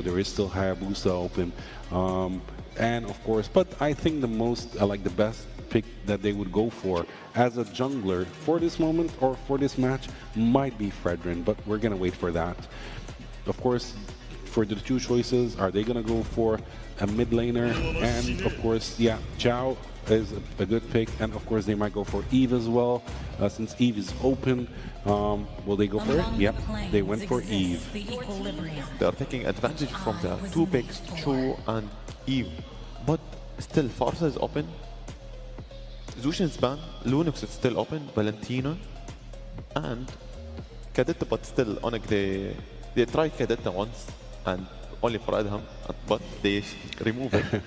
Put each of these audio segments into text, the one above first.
hero. There is still Hayabusa open. And of course, but I think the most, like the best pick that they would go for as a jungler for this moment or for this match might be Fredrin, but we're going to wait for that. Of course, for the two choices, are they going to go for a mid laner? And of course, yeah, Zhao is a good pick, and of course they might go for Eve as well, since Eve is open. Will they go for it? Yep, they went for Eve. They are taking advantage from the two picks, Chu and Eve, but still Farsa is open, Zushin's ban, Lunux is still open, Valentina, and Kadetta, but still Onic, they tried Kadetta once, and only for Adham, but they remove it.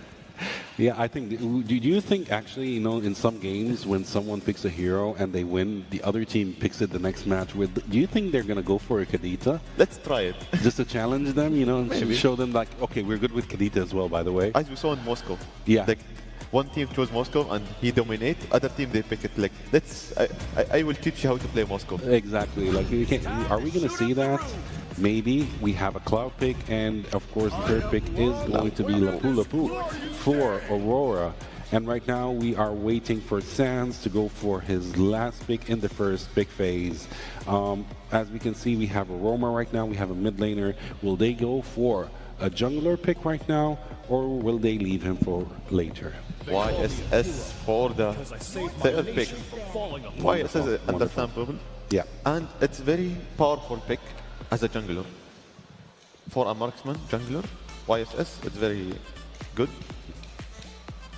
Yeah, I think, do you think actually, you know, in some games when someone picks a hero and they win, the other team picks it the next match with, do you think they're going to go for a Kadita? Let's try it. Just to challenge them, you know, and show them like, okay, we're good with Kadita as well, by the way. As we saw in Moscow. Yeah. Like, one team chose Moscow and he dominate, other team they pick it like, I will teach you how to play Moscow. Exactly, like, are we going to see that? Maybe. We have a Cloud pick, and of course the third pick is going to be Lapu Lapu for Aurora. And right now we are waiting for Sans to go for his last pick in the first pick phase. As we can see, we have a Roma right now, we have a mid laner. Will they go for a jungler pick right now, or will they leave him for later? YSS for the third pick. YSS is understandable. Yeah. And it's very powerful pick as a jungler. For a marksman jungler, YSS is very good.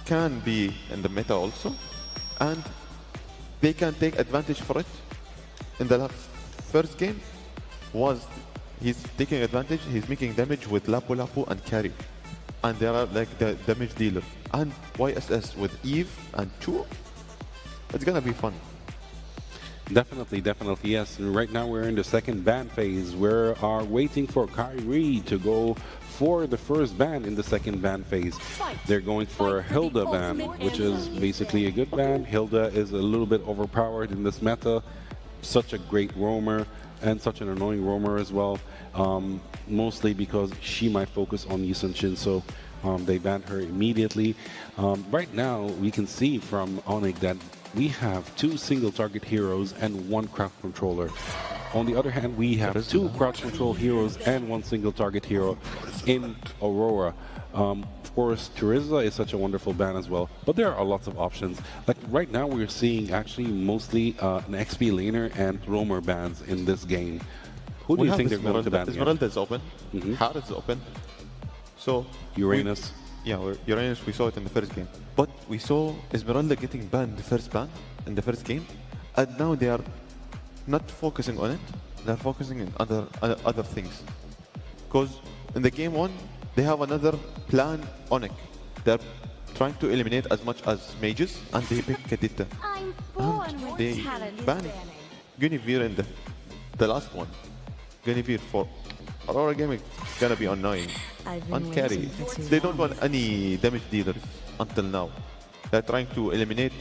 Can be in the meta also. And they can take advantage for it. In the first game, he's taking advantage, he's making damage with Lapu Lapu and carry. And they are like the damage dealer. And YSS with Eve and Chu, it's gonna be fun. Definitely, definitely, yes. Right now we're in the second ban phase. We are waiting for Kyrie to go for the first ban in the second ban phase. They're going for a Hilda ban, which is basically a good ban. Hilda is a little bit overpowered in this meta. Such a great roamer and such an annoying roamer as well. Mostly because she might focus on Yi Sun-shin, so they banned her immediately. Right now we can see from Onic that we have two single target heroes and one crouch controller. On the other hand, we have two crouch control heroes and one single target hero in Aurora. Of course, Teresa is such a wonderful ban as well, but there are lots of options. Like right now, we're seeing actually mostly an XP laner and roamer bans in this game. Who do you think they're going to ban? Esmeralda is open, Har is open. So Uranus. Uranus, we saw it in the first game. But we saw Esmeralda getting banned the first ban in the first game, and now they are not focusing on it. They're focusing on other things. Because in the game one, they have another plan on it. They're trying to eliminate as much as mages, and they pick Kadita. And they banned Guinevere in the last one. Guinevere for Aurora gaming is gonna be annoying. And carry. They don't want any damage dealers until now. They're trying to eliminate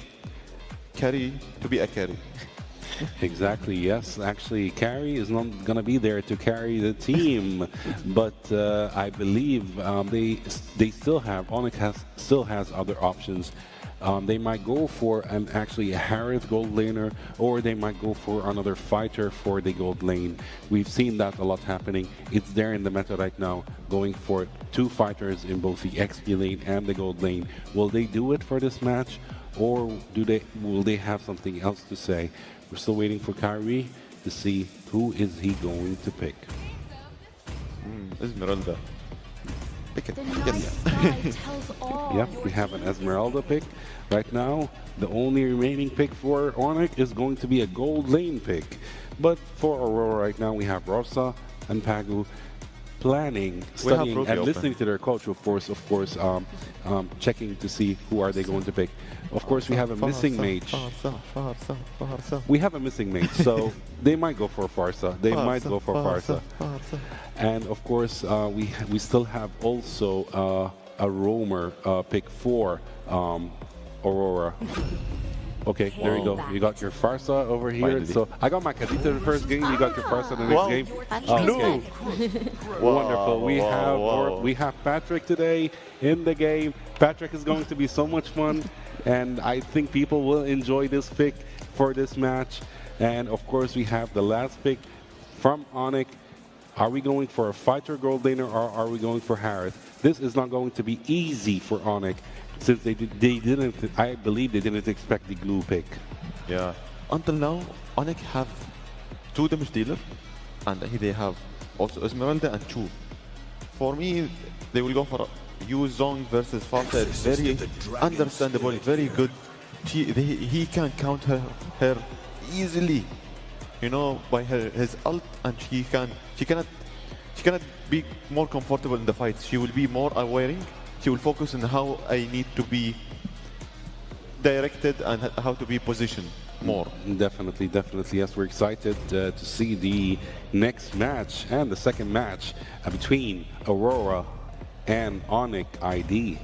carry to be a carry. Exactly, yes. Actually, carry is not going to be there to carry the team, but I believe they still have, Onic still has other options. They might go for actually a Harith gold laner, or they might go for another fighter for the gold lane. We've seen that a lot happening. It's there in the meta right now, going for two fighters in both the XP lane and the gold lane. Will they do it for this match, or will they have something else to say? We're still waiting for Kyrie to see who is he going to pick. Esmeralda. Pick it. Yes. Yep, we have an Esmeralda pick. Right now, the only remaining pick for Onic is going to be a gold lane pick. But for Aurora right now, we have Rosa and Pagu planning, studying, and listening to their coach, of course, checking to see who are they going to pick. Of course, we have a missing mage. We have a missing mage, so they might go for Farsa. They might go for Farsa. And of course, we still have also a roamer pick for Aurora. Okay, there you go. You got your Farsa over here. Finally. So I got my Kadita the first game. You got your Farsa the next Wow. game. Blue. Wonderful. We have wow. we have Patrick today in the game. Patrick is going to be so much fun, and I think people will enjoy this pick for this match. And of course, we have the last pick from Onic. Are we going for a fighter gold laner or are we going for Harith? This is not going to be easy for Onic since they didn't. I believe they didn't expect the glue pick. Yeah. Until now, Onic have 2 damage dealer, and they have also Esmeralda and Chu. For me, they will go for Yu Zong versus Farsa. Very understandable, very good. He can counter her easily, you know, by his ult, and she cannot be more comfortable in the fight. She will be more aware. She will focus on how I need to be directed and how to be positioned more. Definitely, definitely. Yes, we're excited to see the next match and the second match between Aurora and Onic ID.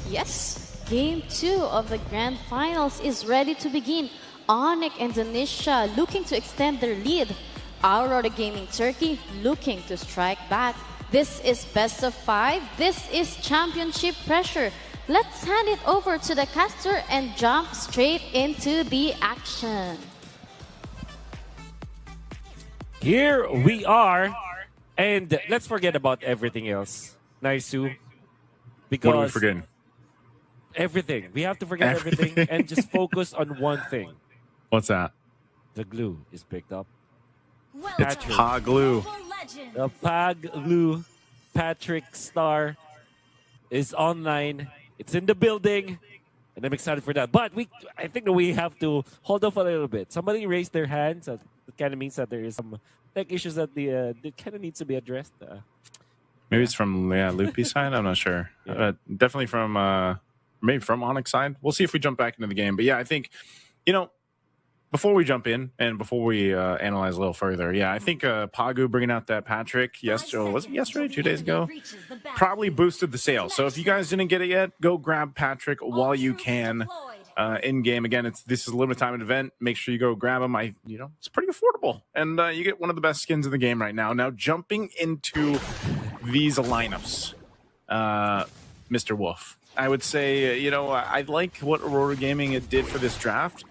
Yes, Game 2 of the Grand Finals is ready to begin. Onic and Danisha looking to extend their lead. Aurora Gaming Turkey looking to strike back. This is best of 5. This is championship pressure. Let's hand it over to the caster and jump straight into the action. Here we are, and let's forget about everything else. Naisu. Because what are we forgetting? everything. We have to forget everything and just focus on one thing. What's that? The glue is picked up. It's Pa Glue. The Pag Glue Patrick Star is online. It's in the building, and I'm excited for that. But I think that we have to hold off a little bit. Somebody raised their hands. It kind of means that there is some tech issues that that kind of needs to be addressed. Maybe it's from Loopy's side. I'm not sure. Yeah. Definitely from maybe from Onyx side. We'll see if we jump back into the game. But yeah, I think before we jump in and before we analyze a little further, I think Pagu bringing out that Patrick was it yesterday, 2 days ago, probably boosted the sales. So if you guys didn't get it yet, go grab Patrick while you can in game. Again, this is a limited time event. Make sure you go grab him. It's pretty affordable, and you get one of the best skins in the game right now. Now jumping into these lineups, Mr. Wolf, I would say I like what Aurora Gaming did for this draft.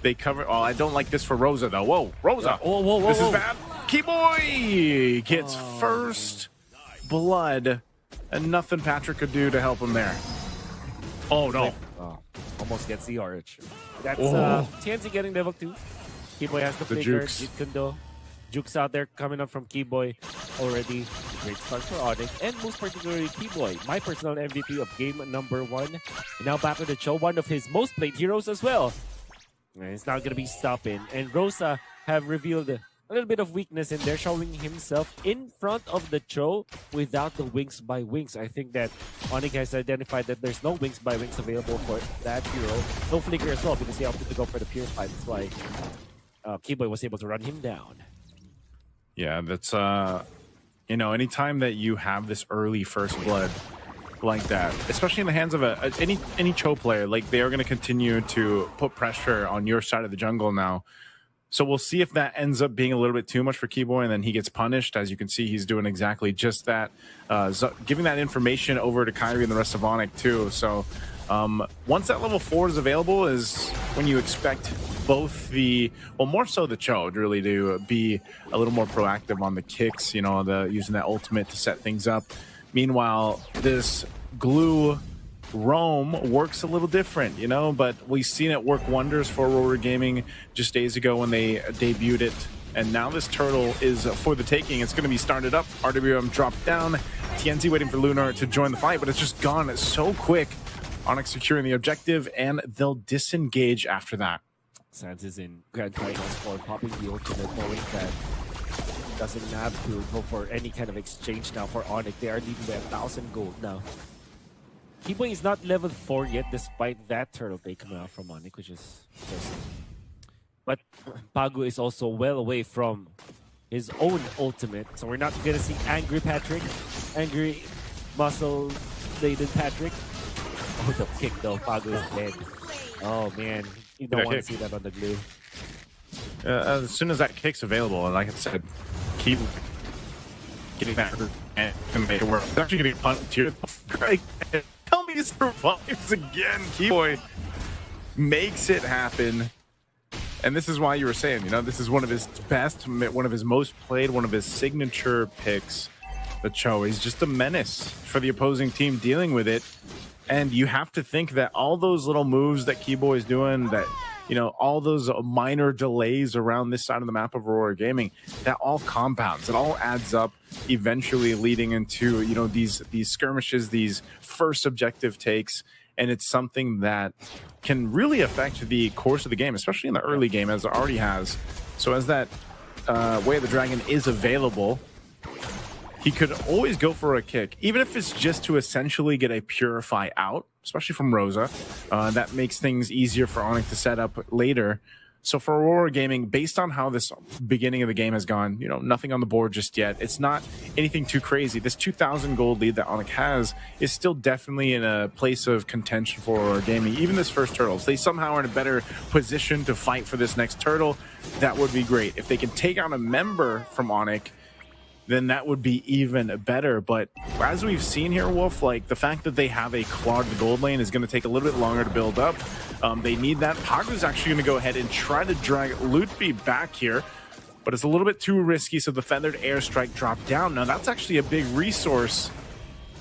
They cover. Oh, I don't like this for Rosa though. Whoa, Rosa! Whoa! This is bad. Keyboy gets first blood, and nothing Patrick could do to help him there. Oh no! Almost gets the RH. That's TNC getting level 2. Keyboy has the flicker. jukes. Jikundo. Jukes out there coming up from Keyboy already. Great start for Onic, and most particularly Keyboy, my personal MVP of game number 1. And now back with the show, one of his most played heroes as well. And it's not going to be stopping. And Rosa have revealed a little bit of weakness in there, showing himself in front of the Cho without the Wings by Wings. I think that Onic has identified that there's no Wings by Wings available for that hero. No flicker as well, because he opted to go for the Purify. That's why Keyboy was able to run him down. Yeah, that's anytime that you have this early first blood like that, especially in the hands of any Cho player, like they are going to continue to put pressure on your side of the jungle now. So we'll see if that ends up being a little bit too much for Keyboy, and then he gets punished. As you can see, he's doing exactly just that, giving that information over to Kyrie and the rest of Onic too. So once that level 4 is available is when you expect both more so the Cho really to be a little more proactive on the kicks, using that ultimate to set things up. Meanwhile, this glue roam works a little different, but we've seen it work wonders for Aurora Gaming just days ago when they debuted it. And now this turtle is for the taking. It's going to be started up. RWM dropped down. TNC waiting for Lunar to join the fight, but it's just gone so quick. Onyx securing the objective, and they'll disengage after that. Sans is in Grand Finals for popping the ultimate, knowing that doesn't have to go for any kind of exchange now for Onic. They are leading by 1,000 gold now. Keyboy is not level 4 yet, despite that turtle take coming out from Onic, which is interesting. But Pagu is also well away from his own ultimate, so we're not going to see angry Patrick, angry muscle-laden Patrick. Oh, the kick though, Pagu is dead. Oh man, You don't Yeah, want kick. to see that on the glue. As soon as that kick's available, and like I said, keep getting that and make it work. It's actually getting punished here. Greg, tell me he survives again. Keyboy makes it happen. And this is why you were saying, you know, this is one of his best, one of his most played, one of his signature picks. The Cho, he's just a menace for the opposing team dealing with it. And you have to think that all those little moves that Keyboy is doing, that, you know, all those minor delays around this side of the map of Aurora Gaming, that all compounds. It all adds up, eventually leading into, you know, these skirmishes, these first objective takes. And it's something that can really affect the course of the game, especially in the early game, as it already has. So as that Way of the Dragon is available, he could always go for a kick, even if it's just to essentially get a Purify out, especially from Rosa. That makes things easier for Onic to set up later. So for Aurora Gaming, based on how this beginning of the game has gone, you know, nothing on the board just yet. It's not anything too crazy. This 2,000 gold lead that Onic has is still definitely in a place of contention for Aurora Gaming. Even this first turtle, if they somehow are in a better position to fight for this next turtle, that would be great. If they can take on a member from Onic, then that would be even better. But as we've seen here, Wolf, like the fact that they have a claw to the gold lane is going to take a little bit longer to build up. They need that. Pagu's actually going to go ahead and try to drag Lootby back here, but it's a little bit too risky, so the Feathered Airstrike dropped down. Now that's actually a big resource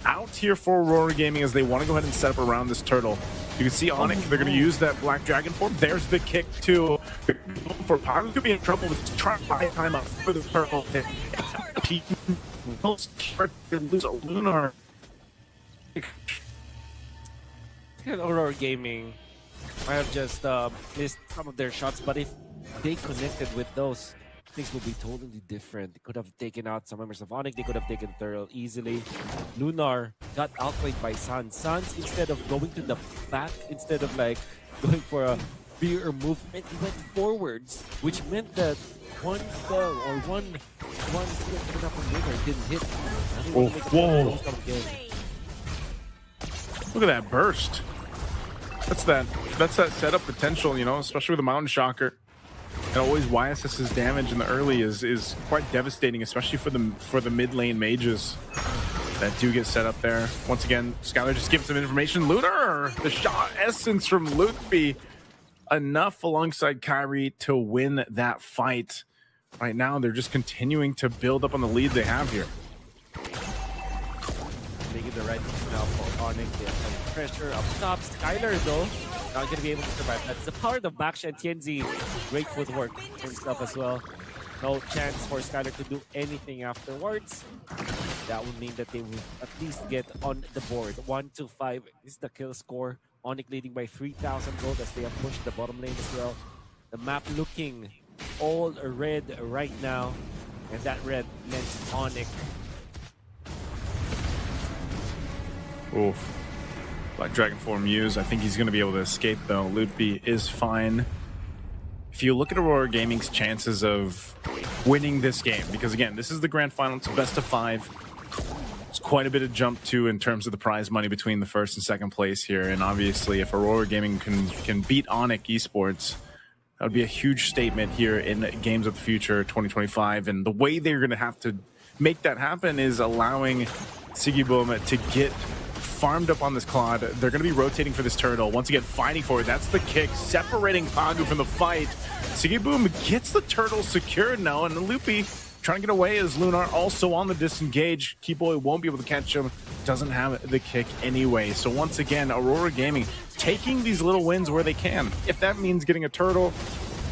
out here for Aurora Gaming as they want to go ahead and set up around this turtle. You can see Onic, they're going to use that Black Dragon form. There's the kick too. For Pagu could be in trouble with trying to buy time up for the turtle. He will start to lose a Lunar. Aurora Gaming, I have just missed some of their shots, but if they connected with those, things would be totally different. They could have taken out some members of Onic, they could have taken Thurl easily. Lunar got outplayed by Sans. Sans, instead of going to the back, instead of like going for a veer movement, he went forwards, which meant that one fell or one coming up from Lunar didn't hit. Oh, whoa. Look at that burst. That's that setup potential, you know, especially with the Mountain Shocker. And always YSS's damage in the early is quite devastating, especially for the mid lane mages that do get set up there. Once again, Skylar just gives some information. Lunar, the shot essence from Lootby, enough alongside Kyrie to win that fight. Right now, they're just continuing to build up on the lead they have here. Making the right move now for Onic. They have some pressure up top. Skylar, though, not going to be able to survive. That's the power of Baksha and Tianzi. Great footwork and stuff as well. No chance for Skylar to do anything afterwards. That would mean that they will at least get on the board. 1-5 is the kill score. Onic leading by 3,000 gold as they have pushed the bottom lane as well. The map looking all red right now. And that red meant Onic. Oof. Black Dragon form used. I think he's going to be able to escape, though. Lootby is fine. If you look at Aurora Gaming's chances of winning this game, because again, this is the grand final, it's a best of 5. It's quite a bit of jump too in terms of the prize money between the first and second place here. And obviously, if Aurora Gaming can beat Onic Esports, that would be a huge statement here in Games of the Future 2025. And the way they're going to have to make that happen is allowing Sigiboom to get farmed up on this Claude. They're going to be rotating for this turtle. Once again, fighting for it. That's the kick, separating Pagu from the fight. Sigiboom gets the turtle secured now, and Loopy trying to get away as Lunar also on the disengage. Keyboy won't be able to catch him. Doesn't have the kick anyway. So once again, Aurora Gaming taking these little wins where they can. If that means getting a turtle,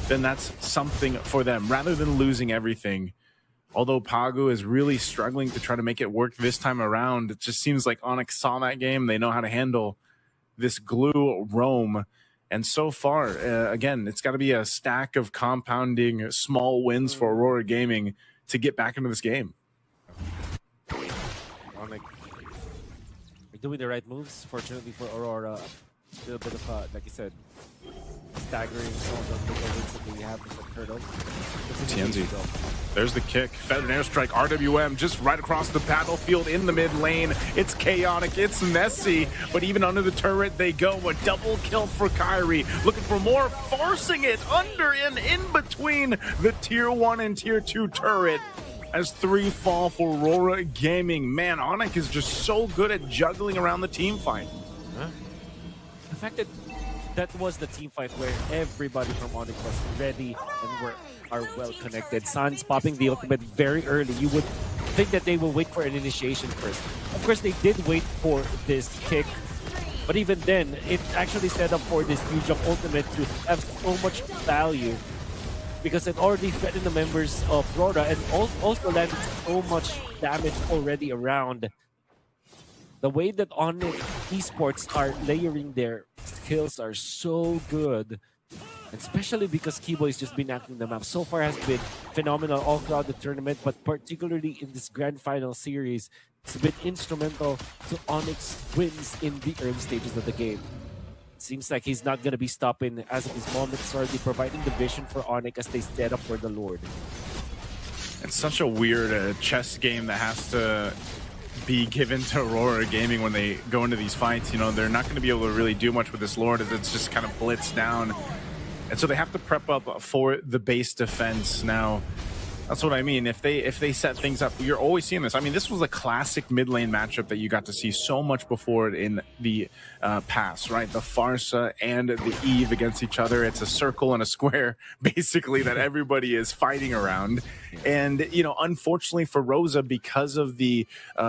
then that's something for them, rather than losing everything. Although Pagu is really struggling to try to make it work this time around, it just seems like Onic saw that game. They know how to handle this glue roam. And so far, again, it's got to be a stack of compounding small wins for Aurora Gaming to get back into this game. Onic are doing the right moves. Fortunately for Aurora, a little bit of, like you said, staggering some of the wins that they have with the Turtle. TNZ. There's the kick. Feathered airstrike. RWM just right across the battlefield in the mid lane. It's chaotic. It's messy. But even under the turret, they go. A double kill for Kyrie. Looking for more. Forcing it under and in between the tier 1 and tier 2 turret. As 3 fall for Aurora Gaming. Man, Onic is just so good at juggling around the team fight. The fact that that was the team fight where everybody from Onic was ready and are well connected. Sans popping the ultimate very early. You would think that they will wait for an initiation first. Of course, they did wait for this kick, but even then, it actually set up for this new jump ultimate to have so much value because it already threatened the members of Aurora and also landed so much damage already around. The way that Onic esports are layering their skills are so good, especially because Keyboy's just been acting the map. So far has been phenomenal all throughout the tournament, but particularly in this grand final series, it's been instrumental to Onyx's wins in the early stages of the game. Seems like he's not going to be stopping as of this moment. It's already providing the vision for Onic as they set up for the Lord. It's such a weird chess game that has to be given to Aurora Gaming when they go into these fights. You know, they're not going to be able to really do much with this Lord as it's just kind of blitzed down. And so they have to prep up for the base defense. Now, that's what I mean. If they set things up, you're always seeing this. I mean, this was a classic mid lane matchup that you got to see so much before in the past, right? The Farsa and the Eve against each other. It's a circle and a square, basically, that everybody is fighting around. And, you know, unfortunately for Rosa, because of the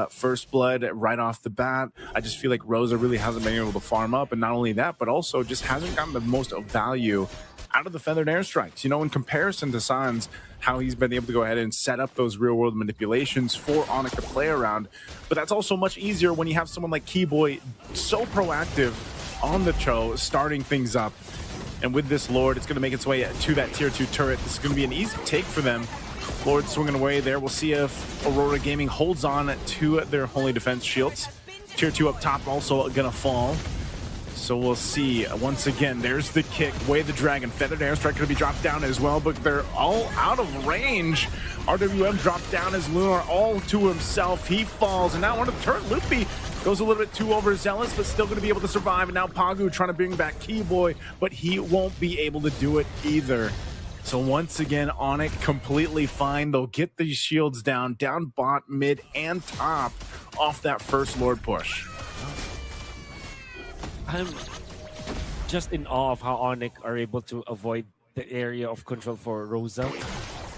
first blood right off the bat, I just feel like Rosa really hasn't been able to farm up. And not only that, but also just hasn't gotten the most value out of the feathered airstrikes. You know, in comparison to Sans, how he's been able to go ahead and set up those real world manipulations for Onic to play around. But that's also much easier when you have someone like Keyboy so proactive on the Cho, starting things up. And with this Lord, it's going to make its way to that tier 2 turret. This is going to be an easy take for them. Lord swinging away there. We'll see if Aurora Gaming holds on to their Holy Defense shields. Tier 2 up top also going to fall. So we'll see. Once again, there's the kick. Way the Dragon. Feathered Airstrike going to be dropped down as well, but they're all out of range. RWM dropped down as Lunar all to himself. He falls, and now on the turret. Loopy goes a little bit too overzealous, but still going to be able to survive. And now Pagu trying to bring back Keyboy, but he won't be able to do it either. So once again, Onic completely fine. They'll get these shields down bot, mid, and top off that first Lord push. I'm just in awe of how Onic are able to avoid the area of control for Rosa.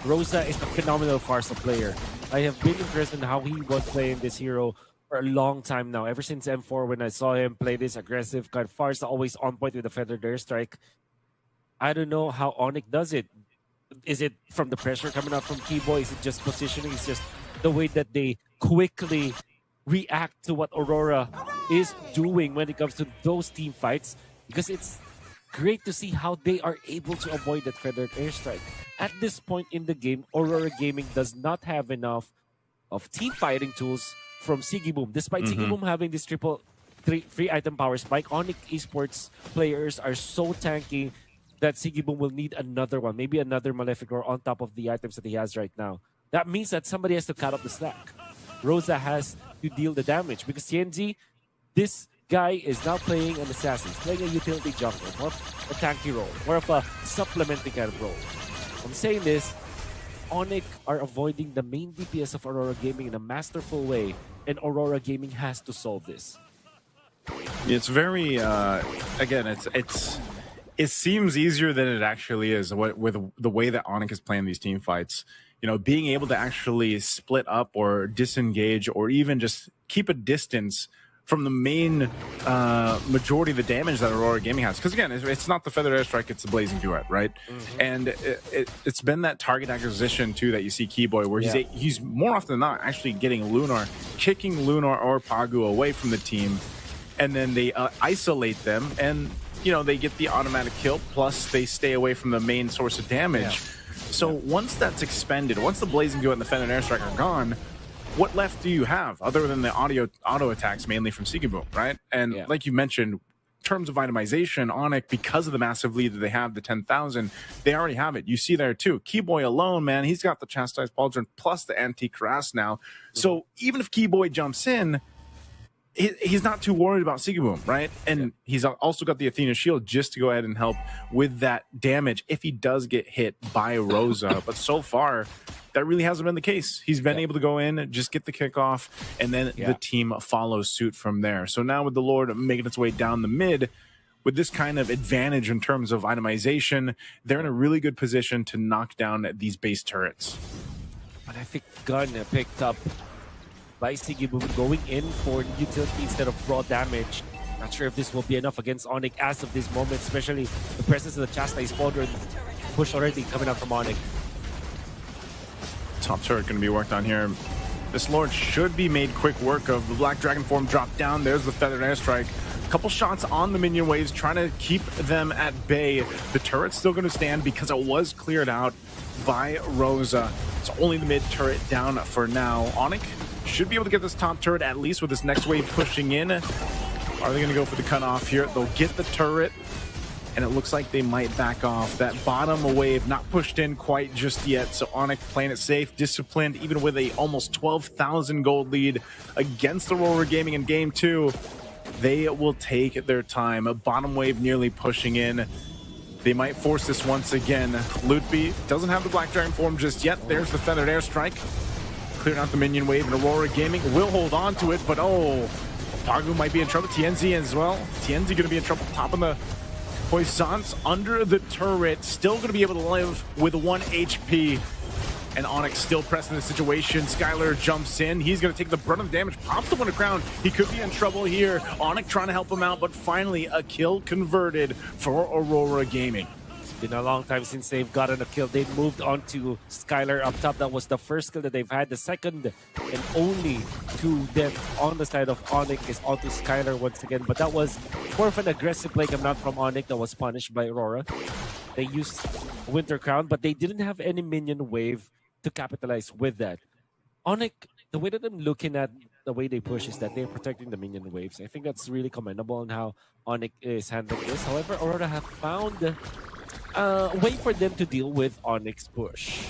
Rosa is a phenomenal Farsa player. I have been impressed in how he was playing this hero for a long time now. Ever since M4, when I saw him play this aggressive kind of Farsa, always on point with the feathered airstrike. I don't know how Onic does it. Is it from the pressure coming out from Keyboy? Is it just positioning? It's just the way that they quickly react to what Aurora is doing when it comes to those team fights, because it's great to see how they are able to avoid that feathered airstrike. At this point in the game, Aurora Gaming does not have enough of team fighting tools from Sigiboom. Despite Sigiboom having this free item power spike, Onic esports players are so tanky that Sigiboom will need another one, maybe another Maleficor on top of the items that he has right now. That means that somebody has to cut up the slack. Rosa has to deal the damage because TNZ, this guy is now playing an assassin. He's playing a utility jungler, more of a tanky role, more of a supplementing kind of role. I'm saying this, Onic are avoiding the main DPS of Aurora Gaming in a masterful way, and Aurora Gaming has to solve this. It's very, again, it seems easier than it actually is with the way that Onic is playing these team fights. You know, being able to actually split up or disengage or even just keep a distance from the main majority of the damage that Aurora Gaming has. Because again, it's not the Feather Airstrike, it's the Blazing Duet, right? And it's been that target acquisition too that you see Keyboy, where he's more often than not actually getting Lunar, kicking Lunar or Pagu away from the team, and then they isolate them, and you know, they get the automatic kill, plus they stay away from the main source of damage. So once that's expended, once the Blazing Duet and the Feathered Airstrike are gone, what left do you have other than the auto attacks, mainly from Sigiboom, right? And like you mentioned, terms of itemization, Onic, because of the massive lead that they have, the 10,000, they already have it. You see there too. Keyboy alone, man, he's got the Chastised Pauldron plus the Antique Harass now. So even if Keyboy jumps in, he's not too worried about Sigiboom, right? And he's also got the Athena Shield just to go ahead and help with that damage if he does get hit by Rosa. But so far, that really hasn't been the case. He's been able to go in, just get the kickoff, and then the team follows suit from there. So now with the Lord making its way down the mid, with this kind of advantage in terms of itemization, they're in a really good position to knock down these base turrets. But I think Gun picked up by Sigiboom going in for utility instead of raw damage. Not sure if this will be enough against Onic as of this moment, especially the presence of the Chastised Pauldron push already coming out from Onic. Top turret going to be worked on here. This Lord should be made quick work of. The Black Dragon form dropped down. There's the Feathered Airstrike. Couple shots on the minion waves, trying to keep them at bay. The turret's still going to stand because it was cleared out by Rosa. It's only the mid turret down for now. Onic should be able to get this top turret at least with this next wave pushing in. Are they going to go for the cutoff here? They'll get the turret, and it looks like they might back off. That bottom wave not pushed in quite just yet, so Onic playing it safe, disciplined, even with a almost 12,000 gold lead against Aurora Gaming in Game 2. They will take their time. A bottom wave nearly pushing in. They might force this once again. Lutby doesn't have the Black Dragon form just yet. There's the Feathered Airstrike. Clearing out the minion wave, and Aurora Gaming will hold on to it, but Pagu might be in trouble. TNZ as well. TNZ going to be in trouble. Popping the Poissons under the turret. Still going to be able to live with 1 HP. And Onic still pressing the situation. Skylar jumps in. He's going to take the brunt of the damage. Pops the one to crown. He could be in trouble here. Onic trying to help him out, but finally a kill converted for Aurora Gaming. Been a long time since they've gotten a kill. They moved on to Skylar up top. That was the first kill that they've had. The second and only to them on the side of Onic is onto Skylar once again. But that was more of an aggressive play coming out from Onic that was punished by Aurora. They used Winter Crown, but they didn't have any minion wave to capitalize with that. Onic, the way that I'm looking at the way they push is that they're protecting the minion waves. I think that's really commendable on how Onic is handling this. However, Aurora have found a way for them to deal with Onic's push.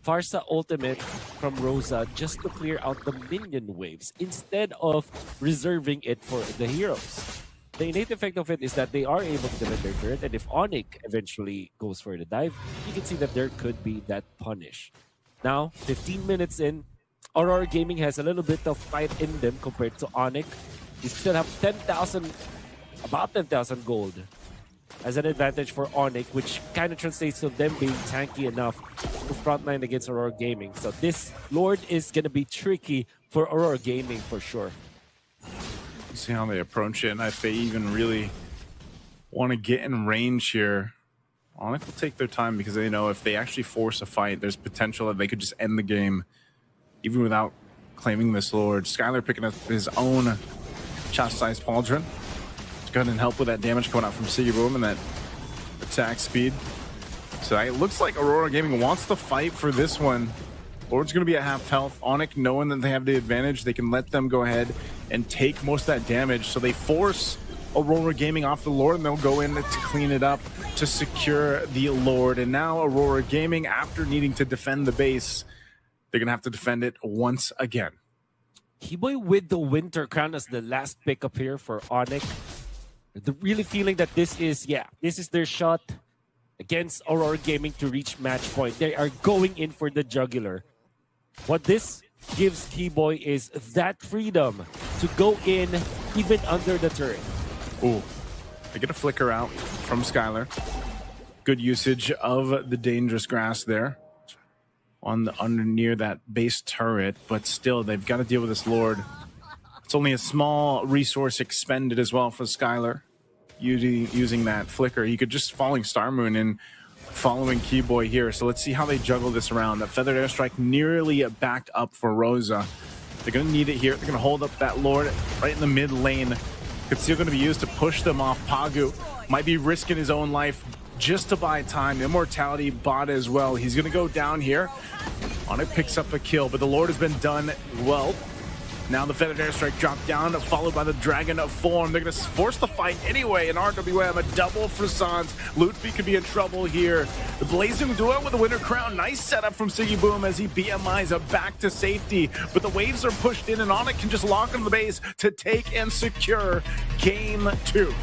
Farsa ultimate from Rosa just to clear out the minion waves instead of reserving it for the heroes. The innate effect of it is that they are able to defend their turret, and if Onic eventually goes for the dive, you can see that there could be that punish. Now, 15 minutes in, Aurora Gaming has a little bit of fight in them compared to Onic. They still have 10,000, about 10,000 gold as an advantage for Onic, which kind of translates to them being tanky enough to frontline against Aurora Gaming. So this Lord is going to be tricky for Aurora Gaming for sure. See how they approach it, and if they even really want to get in range here. Onic will take their time because they know if they actually force a fight, there's potential that they could just end the game even without claiming this Lord. Skylar picking up his own Chastised Pauldron to go ahead and help with that damage coming out from Sigiboom and that attack speed. So it looks like Aurora Gaming wants to fight for this one. Lord's going to be at half health. Onic, knowing that they have the advantage, they can let them go ahead and take most of that damage. So they force Aurora Gaming off the Lord, and they'll go in to clean it up to secure the Lord. And now Aurora Gaming, after needing to defend the base, they're going to have to defend it once again. Keyboy with the Winter Crown as the last pickup here for Onic. The really feeling that this is their shot against Aurora Gaming to reach match point. They are going in for the jugular. What this gives Keyboy is that freedom to go in even under the turret. Ooh, they get a flicker out from Skylar. Good usage of the dangerous grass there on the near that base turret, but still they've got to deal with this Lord. It's only a small resource expended as well for Skylar using that flicker. He could just falling Star Moon and following Keyboy here. So let's see how they juggle this around. That Feathered Airstrike nearly backed up for Rosa. They're going to need it here. They're going to hold up that Lord right in the mid lane. It's still going to be used to push them off. Pagu might be risking his own life just to buy time. Immortality bot as well. He's going to go down here. Onic picks up a kill, but the Lord has been done well. Now the feathered airstrike dropped down, followed by the dragon of form. They're going to force the fight anyway. And RWM, a double for Sans. Ludwig could be in trouble here. The Blazing Duo with the winner crown. Nice setup from Siggy Boom as he BMIs back to safety. But the waves are pushed in, and Onic can just lock on the base to take and secure game 2.